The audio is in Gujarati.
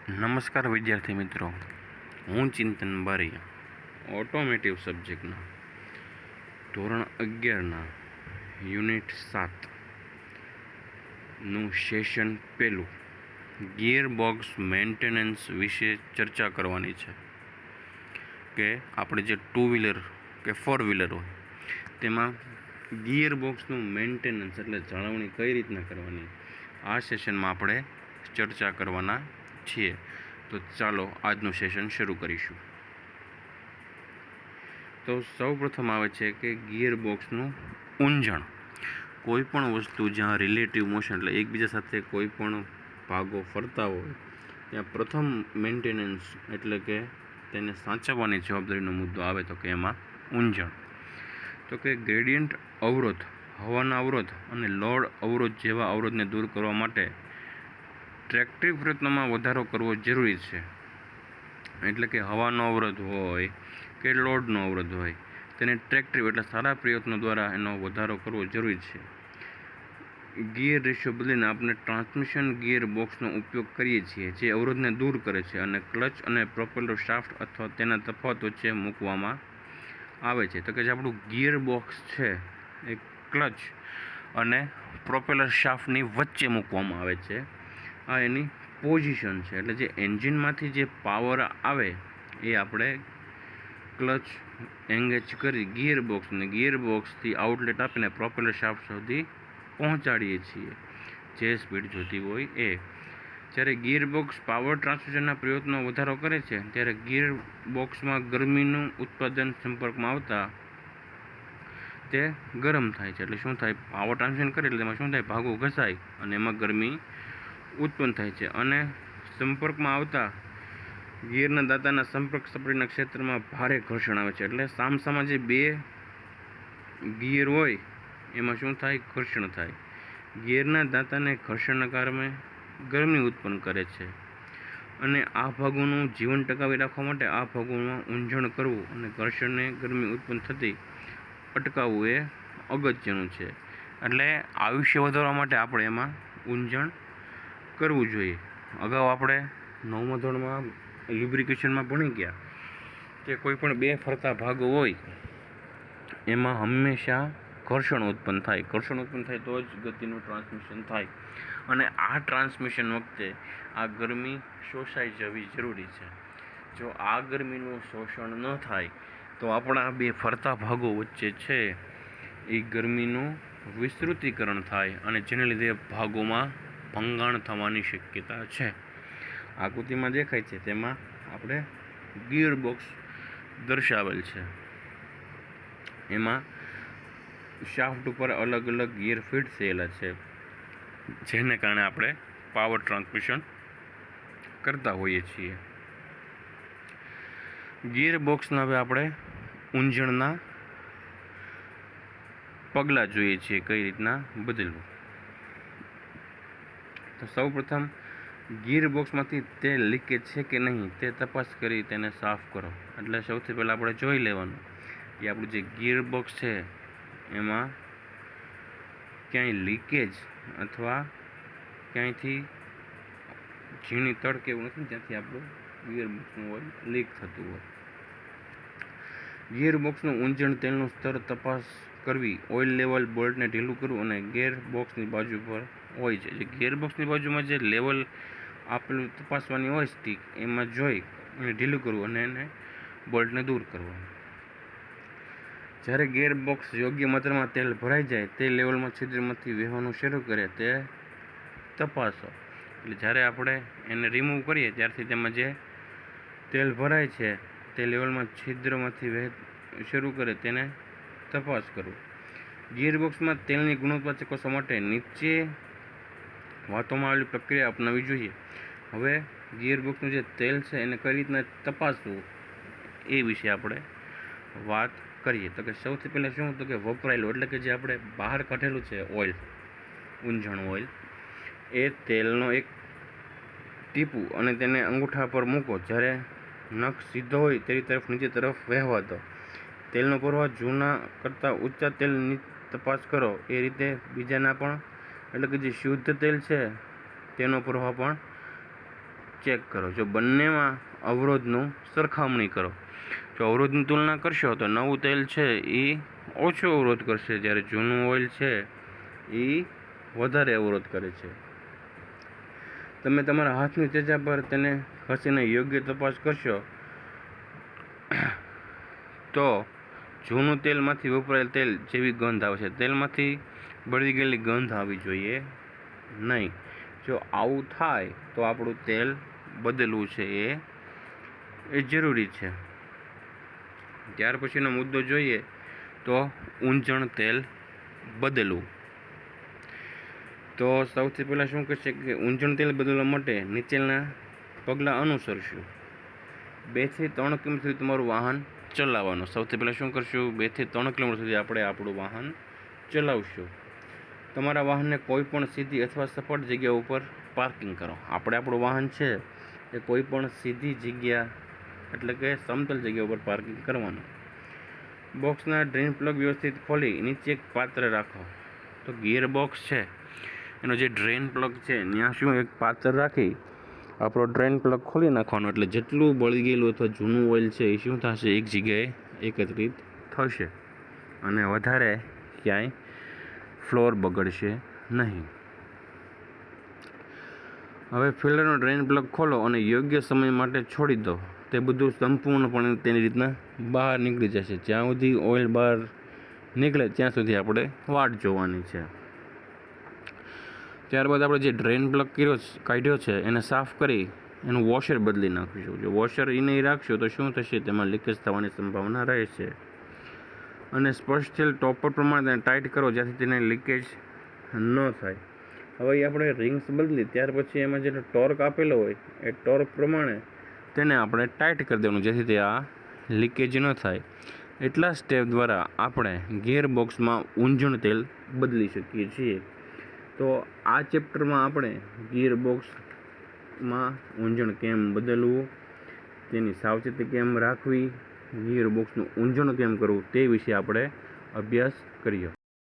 નમસ્કાર વિદ્યાર્થી મિત્રો, હું ચિંતન બારિયા, ઓટોમેટિવ સબ્જેક્ટના ધોરણ 11ના યુનિટ 7નું સેશન પહેલું ગિયરબોક્સ મેન્ટેનન્સ વિશે ચર્ચા કરવાની છે. કે આપણે જે 2 વ્હીલર કે 4 વ્હીલર હોય તેમાં ગિયરબોક્સનું મેન્ટેનન્સ એટલે જાળવણી કઈ રીતના કરવાની, આ સેશનમાં આપણે ચર્ચા કરવાના છીએ. તો ચાલો આજનું સેશન શરૂ કરીશું. તો સૌ પ્રથમ આવે છે કે ગિયરબોક્સનું ઊંઝણ. કોઈ પણ વસ્તુ જ્યાં રિલેટિવ મોશન એટલે એકબીજા સાથે કોઈ પણ ભાગો ફરતા હોય ત્યાં પ્રથમ મેન્ટેનન્સ એટલે કે તેને સાચવવાની જવાબદારીનો મુદ્દો આવે તો કે એમાં ઊંઝણ. તો કે ગ્રેડિયન્ટ અવરોધ, હવાના અવરોધ અને લોડ અવરોધ જેવા અવરોધને દૂર કરવા માટે ટ્રેક્ટિવ પ્રયત્નોમાં વધારો કરવો જરૂરી છે. એટલે કે હવાનો અવરોધ હોય કે લોડનો અવરોધ હોય તેને ટ્રેક્ટિવ એટલે સારા પ્રયત્નો દ્વારા એનો વધારો કરવો જરૂરી છે. ગિયર રેશિયો બદલીને આપણે ટ્રાન્સમિશન ગિયર બોક્સનો ઉપયોગ કરીએ છીએ જે અવરોધને દૂર કરે છે અને ક્લચ અને પ્રોપેલર શાફ્ટ અથવા તેના તફાવત વચ્ચે મૂકવામાં આવે છે. તો કે જે આપણું ગિયર બોક્સ છે એ ક્લચ અને પ્રોપેલર શાફ્ટની વચ્ચે મૂકવામાં આવે છે. આ એની પોઝિશન છે. એટલે જે એન્જિનમાંથી જે પાવર આવે એ આપણે ક્લચ એંગેજ કરી ગિયરબોક્સથી આઉટલેટ આપીને પ્રોપેલર શાફ્ટ સુધી પહોંચાડીએ છીએ જે સ્પીડ જોતી હોય એ. જ્યારે ગિયરબોક્સ પાવર ટ્રાન્સમિશનના પ્રયત્નો વધારો કરે છે ત્યારે ગિયરબોક્સમાં ગરમીનું ઉત્પાદન સંપર્કમાં આવતા તે ગરમ થાય છે. એટલે શું થાય, પાવર ટ્રાન્સમિશન કરે એટલે એમાં શું થાય, ભાગો ઘસાય અને એમાં ગરમી ઉત્પન્ન થાય છે અને સંપર્કમાં આવતા ગિયરના દાંતાના સંપર્ક સપાટીના ક્ષેત્રમાં ભારે ઘર્ષણ આવે છે. એટલે સામસામા જે બે ગિયર હોય એમાં શું થાય, ઘર્ષણ થાય. ગિયરના દાંતાને ઘર્ષણના કારણે ગરમી ઉત્પન્ન કરે છે અને આ ભાગોનું જીવન ટકાવી રાખવા માટે આ ભાગોમાં ઊંઝણ કરવું અને ઘર્ષણને ગરમી ઉત્પન્ન થતી અટકાવવું એ અગત્યનું છે. એટલે આયુષ્ય વધારવા માટે આપણે એમાં ઊંઝણ કરવું જોઈએ. અગાઉ આપણે 9મા ધોરણમાં લ્યુબ્રિકેશનમાં ભણી ગયા કે કોઈ પણ બે ફરતા ભાગો હોય એમાં હંમેશા ઘર્ષણ ઉત્પન્ન થાય. ઘર્ષણ ઉત્પન્ન થાય તો જ ગતિનું ટ્રાન્સમિશન થાય અને આ ટ્રાન્સમિશન વખતે આ ગરમી શોષાઈ જવી જરૂરી છે. જો આ ગરમીનું શોષણ ન થાય તો આપણા બે ફરતા ભાગો વચ્ચે છે એ ગરમીનું વિસ્તૃતીકરણ થાય અને જેને લીધે ભાગોમાં ભંગાણ થવાની શક્યતા છે. આકૃતિમાં દેખાય છે તેમાં આપણે ગિયરબોક્સ દર્શાવેલ છે. એમાં શાફ્ટ ઉપર અલગ અલગ ગિયર ફિટ થયેલા છે જેને કારણે આપણે પાવર ટ્રાન્સમિશન કરતા હોઈએ છીએ. ગિયરબોક્સના હવે આપણે ઊંઝણના પગલાં જોઈએ છીએ કઈ રીતના બદલવું. તો સૌપ્રથમ ગિયરબોક્સમાંથી તેલ લીકેજ છે કે નહીં તે તપાસ કરી તેને સાફ કરો. એટલે સૌથી પહેલાં આપણે જોઈ લેવાનું કે આપણું જે ગિયરબોક્સ છે એમાં ક્યાંય લીકેજ અથવા ક્યાંયથી ઝીણી તડ કે એવું નથી ત્યાંથી આપણું ગિયરબોક્સનું ઓઇલ લીક થતું હોય. ગિયરબોક્સનું ઊંઝણ તેલનું સ્તર તપાસ કરવી, ઓઇલ લેવલ બોલ્ટને ઢીલું કરવું અને ગિયરબોક્સની બાજુ પર હોય છે જે ગિયરબોક્સની બાજુમાં જે લેવલ આપેલું તપાસવાની હોય સ્ટીક એમાં જોઈ અને ઢીલું કરવું અને એને બોલ્ટને દૂર કરવું. જ્યારે ગિયરબોક્સ યોગ્ય માત્રામાં તેલ ભરાઈ જાય તે લેવલમાં છિદ્રમાંથી વહેવાનું શરૂ કરે તે તપાસો. એટલે જ્યારે આપણે એને રિમૂવ કરીએ ત્યારથી તેમાં જે તેલ ભરાય છે તે લેવલમાં છિદ્રમાંથી શરૂ કરે તેને તપાસ કરવું. ગિયરબોક્સમાં તેલની ગુણવત્તા ચકાસવા માટે નીચે વાતોમાં આવેલી પ્રક્રિયા અપનાવવી જોઈએ. હવે ગિયરબોક્સનું જે તેલ છે એને કઈ રીતના તપાસવું એ વિશે આપણે વાત કરીએ. તો કે સૌથી પહેલાં શું હતું કે વપરાયેલું એટલે કે જે આપણે બહાર કાઢેલું છે ઓઇલ, ઊંઝણ ઓઇલ, એ તેલનો એક ટીપું અને તેને અંગૂઠા પર મૂકો. જ્યારે નખ સીધો હોય તેની તરફ નીચે તરફ વહેવા દો. તેલનો પ્રવાહ જૂના કરતાં ઊંચા તેલની તપાસ કરો. એ રીતે બીજાના પણ એટલે કે જે શુદ્ધ તેલ છે તેનો પ્રવાહ પણ ચેક કરો. જો બંનેમાં અવરોધનું સરખામણી કરો. જો અવરોધની તુલના કરશો તો નવું તેલ છે એ ઓછો અવરોધ કરશે, જ્યારે જૂનું ઓઇલ છે એ વધારે અવરોધ કરે છે. તમે તમારા હાથની તેજા પર તેને ઘસીને યોગ્ય તપાસ કરશો તો જૂનું તેલમાંથી વપરાયેલ તેલ જેવી ગંધ આવે છે. તેલમાંથી બળી ગયેલી ગંધ આવવી જોઈએ નહીં. જો આવું થાય તો આપણું તેલ બદલવું છે એ જરૂરી છે. ત્યાર પછીનો મુદ્દો જોઈએ તો ઊંજણ તેલ બદલવું. તો સૌથી પહેલાં શું કહેશે કે ઊંજણ તેલ બદલવા માટે નીચેના પગલાં અનુસરશું. 2 થી 3 કિલોમીટર સુધી તમારું વાહન ચલાવવાનું. સૌથી પહેલાં શું કરશું? 2 થી 3 કિલોમીટર સુધી આપણે આપણું વાહન ચલાવશું. તમારા વાહનને કોઈ પણ સીધી અથવા સપાટ જગ્યા ઉપર પાર્કિંગ કરો. આપણે આપણું વાહન છે એ કોઈ પણ સીધી જગ્યા એટલે કે સમતલ જગ્યા ઉપર પાર્કિંગ કરવાનું. બોક્સના ડ્રેન પ્લગ વ્યવસ્થિત ખોલી નીચે એક પાત્ર રાખો. તો ગિયર બોક્સ છે એનો જે ડ્રેન પ્લગ છે ત્યાં શું એક પાત્ર રાખી આપણો ડ્રેન પ્લગ ખોલી નાખવાનો. એટલે જેટલું બળી ગયેલું અથવા જૂનું ઓઇલ છે એ શું થશે? એક જગ્યાએ એકત્રિત થશે અને વધારે ક્યાંય ફ્લોર બગડશે નહીં. હવે ફિલ્ટરનો ડ્રેન પ્લગ ખોલો અને યોગ્ય સમય માટે છોડી દો. તે બધું સંપૂર્ણપણે તેની રીતના બહાર નીકળી જશે. જ્યાં સુધી ઓઇલ બહાર નીકળે ત્યાં સુધી આપણે વાટ જોવાની છે. ત્યારબાદ આપણે જે ડ્રેન પ્લગ કાઢ્યો છે એને સાફ કરી એનું વોશર બદલી નાખીશું. જો વોશર એ નહીં રાખશો તો શું થશે? તેમાં લીકેજ થવાની સંભાવના રહે છે. અને સ્પષ્ટ થયેલ ટોપર પ્રમાણે તેને ટાઈટ કરો જ્યાંથી તેને લીકેજ ન થાય. હવે આપણે રિંગ્સ બદલી ત્યાર પછી એમાં જે ટોર્ક આપેલો હોય એ ટોર્ક પ્રમાણે તેને આપણે ટાઈટ કરી દેવાનું જેથી તે આ લીકેજ ન થાય. એટલા સ્ટેપ દ્વારા આપણે ગિયર બોક્સમાં ઊંજણ તેલ બદલી શકીએ છીએ. તો આ ચેપ્ટરમાં આપણે ગિયર બોક્સમાં ઊંજણ કેમ બદલવું, તેની સાવચેતી કેમ રાખવી, ગિયર બોક્સનું ઊંજણ કેમ કરવું તે વિશે આપણે અભ્યાસ કર્યો.